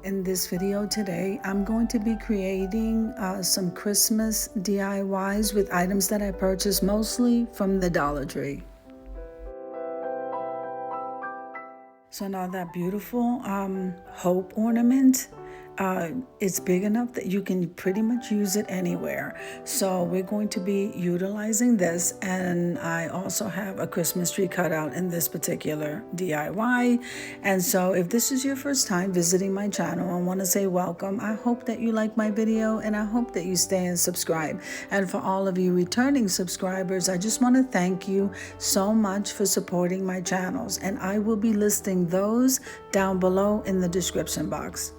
in this video today, I'm going to be creating some Christmas DIYs with items that I purchased mostly from the Dollar Tree. So now that beautiful hope ornament, it's big enough that you can pretty much use it anywhere. So we're going to be utilizing this, and I also have a Christmas tree cutout in this particular DIY. And so if this is your first time visiting my channel, I want to say welcome. I hope that you like my video, and I hope that you stay and subscribe. And for all of you returning subscribers, I just want to thank you so much for supporting my channels, and I will be listing those down below in the description box.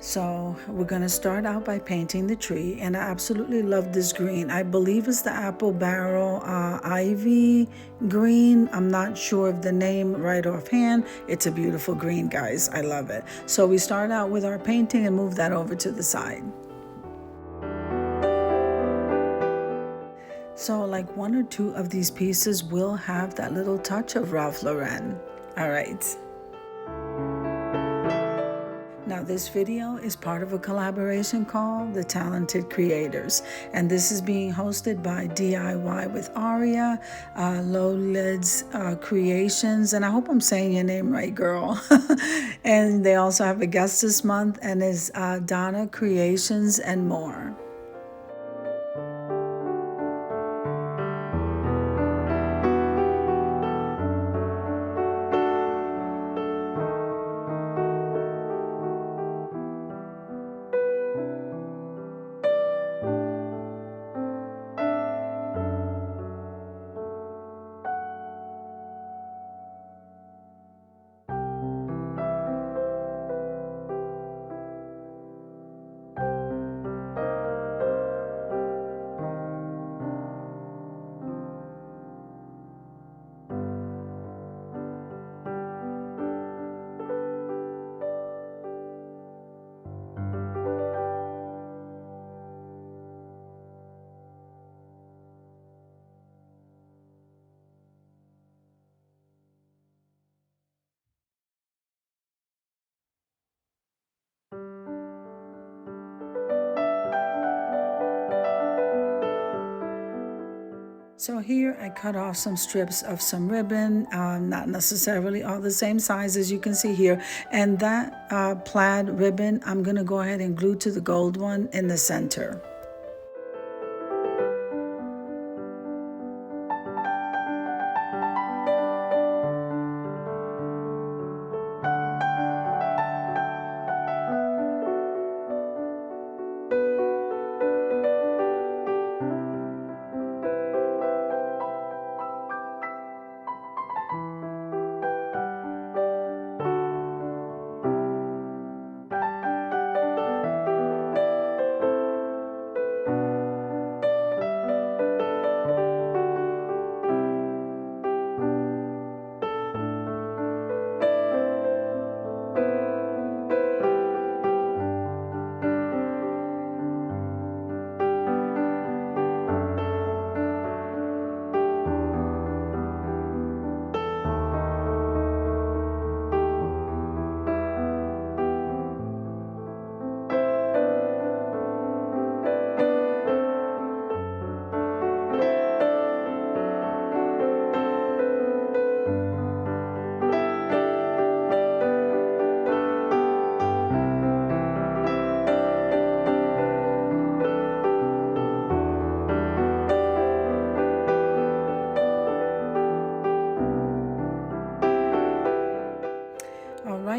So we're going to start out by painting the tree, and I absolutely love this green. I believe it's the apple barrel ivy green. I'm not sure of the name right offhand. It's a beautiful green, guys. I love it. So we start out with our painting and move that over to the side. So like one or two of these pieces will have that little touch of Ralph Lauren. All right. Now this video is part of a collaboration called The Talented Creators, and this is being hosted by DIY with Aria, Low Lids Creations, and I hope I'm saying your name right, girl. And they also have a guest this month, and is Donna Creations and more. So here I cut off some strips of some ribbon, not necessarily all the same size as you can see here. And that plaid ribbon, I'm gonna go ahead and glue to the gold one in the center.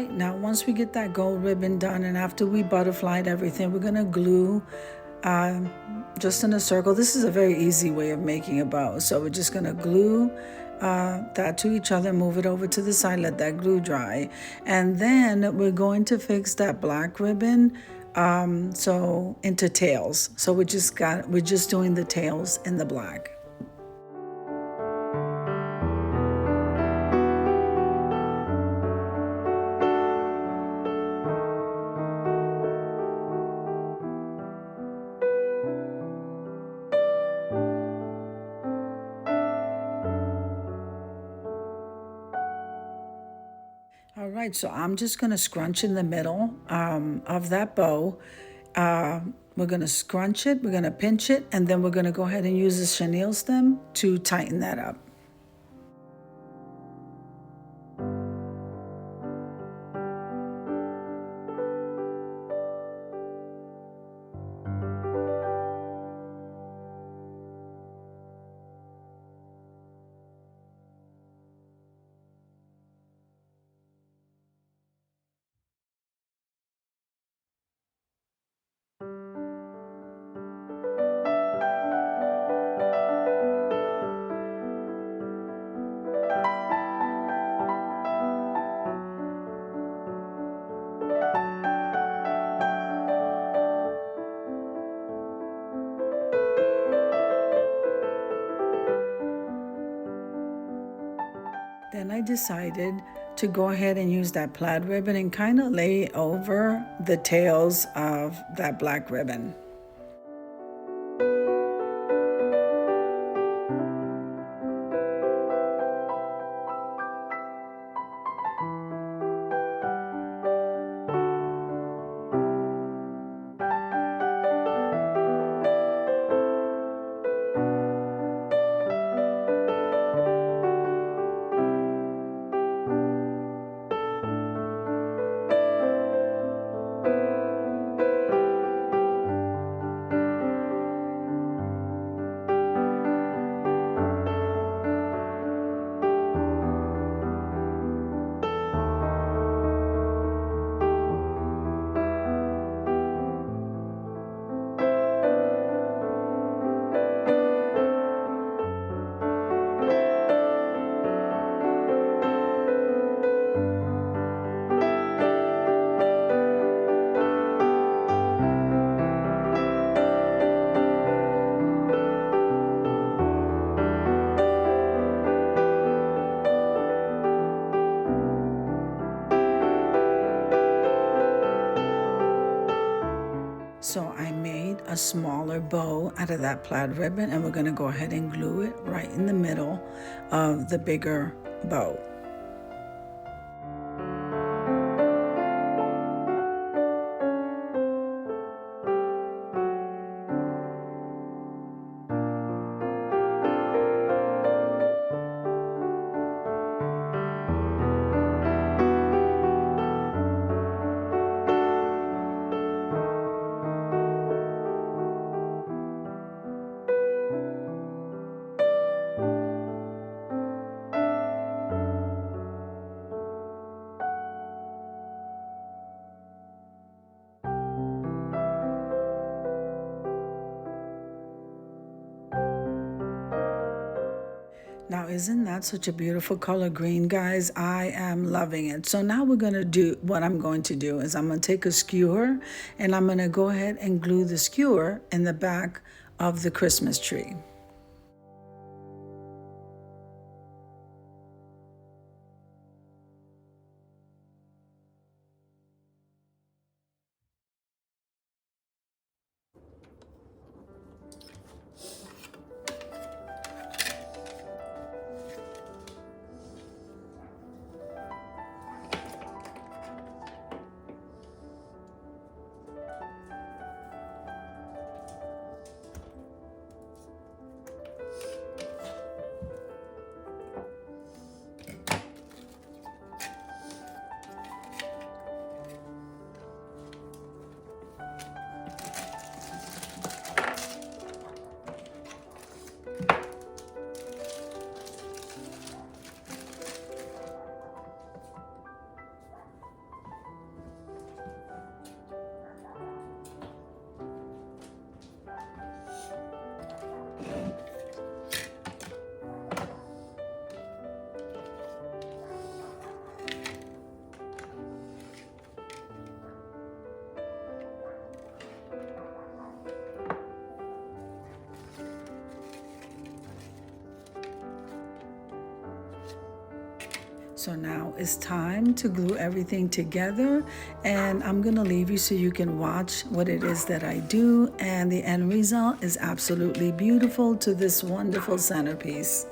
Now once we get that gold ribbon done, and after we butterflied everything, we're gonna glue just in a circle. This is a very easy way of making a bow. So we're just gonna glue that to each other, move it over to the side, let that glue dry, and then we're going to fix that black ribbon so into tails. So we're just doing the tails in the black. All right, so I'm just gonna scrunch in the middle of that bow. We're gonna scrunch it, we're gonna pinch it, and then we're gonna go ahead and use the chenille stem to tighten that up. Then I decided to go ahead and use that plaid ribbon and kind of lay over the tails of that black ribbon. So I made a smaller bow out of that plaid ribbon, and we're gonna go ahead and glue it right in the middle of the bigger bow. Now, isn't that such a beautiful color green, guys? I am loving it. So now we're gonna do, what I'm going to do is I'm gonna take a skewer and I'm gonna go ahead and glue the skewer in the back of the Christmas tree. So now it's time to glue everything together, and I'm gonna leave you so you can watch what it is that I do, and the end result is absolutely beautiful to this wonderful centerpiece.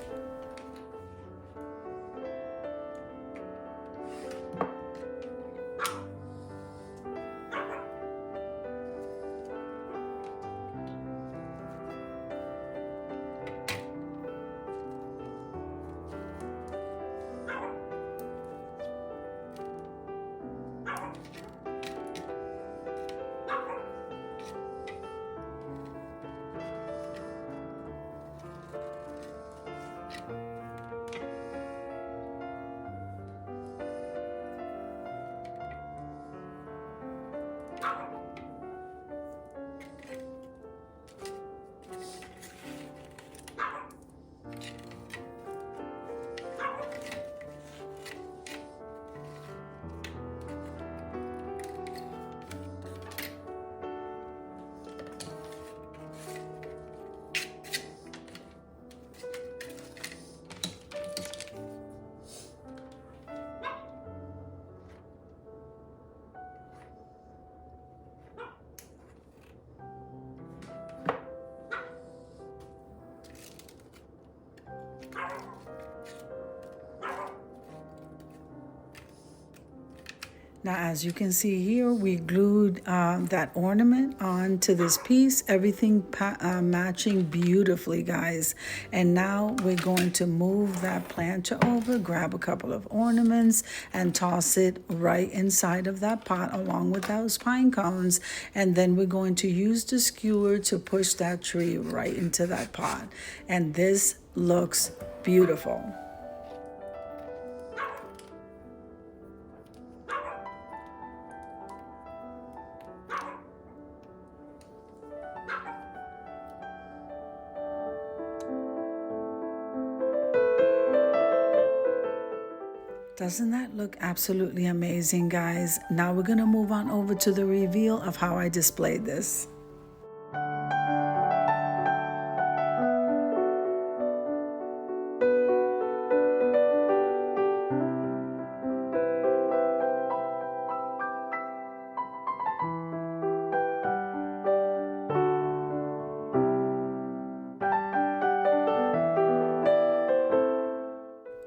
Now, as you can see here, we glued that ornament onto this piece, everything matching beautifully, guys. And now we're going to move that planter over, grab a couple of ornaments, and toss it right inside of that pot along with those pine cones. And then we're going to use the skewer to push that tree right into that pot. And this looks beautiful. Doesn't that look absolutely amazing, guys? Now we're gonna move on over to the reveal of how I displayed this.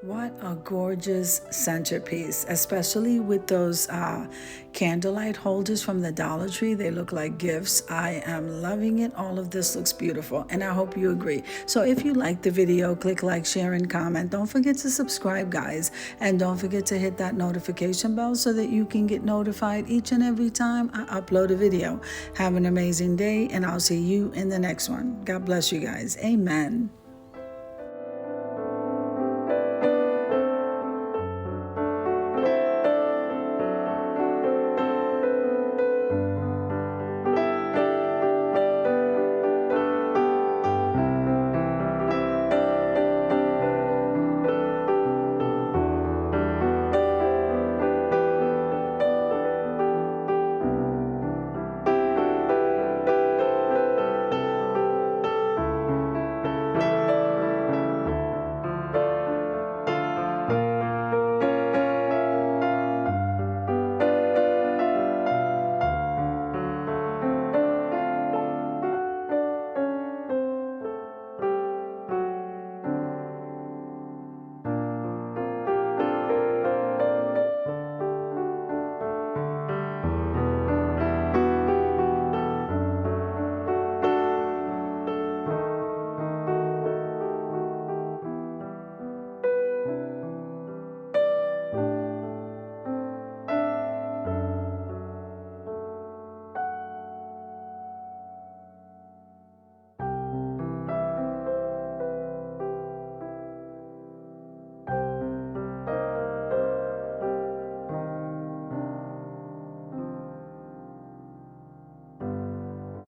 What a gorgeous centerpiece, especially with those candlelight holders from the Dollar Tree. They look like gifts. I am loving it. All of this looks beautiful, and I hope you agree. So if you like the video, click like, share, and comment. Don't forget to subscribe, guys, and don't forget to hit that notification bell so that you can get notified each and every time I upload a video. Have an amazing day, and I'll see you in the next one. God bless you guys. Amen.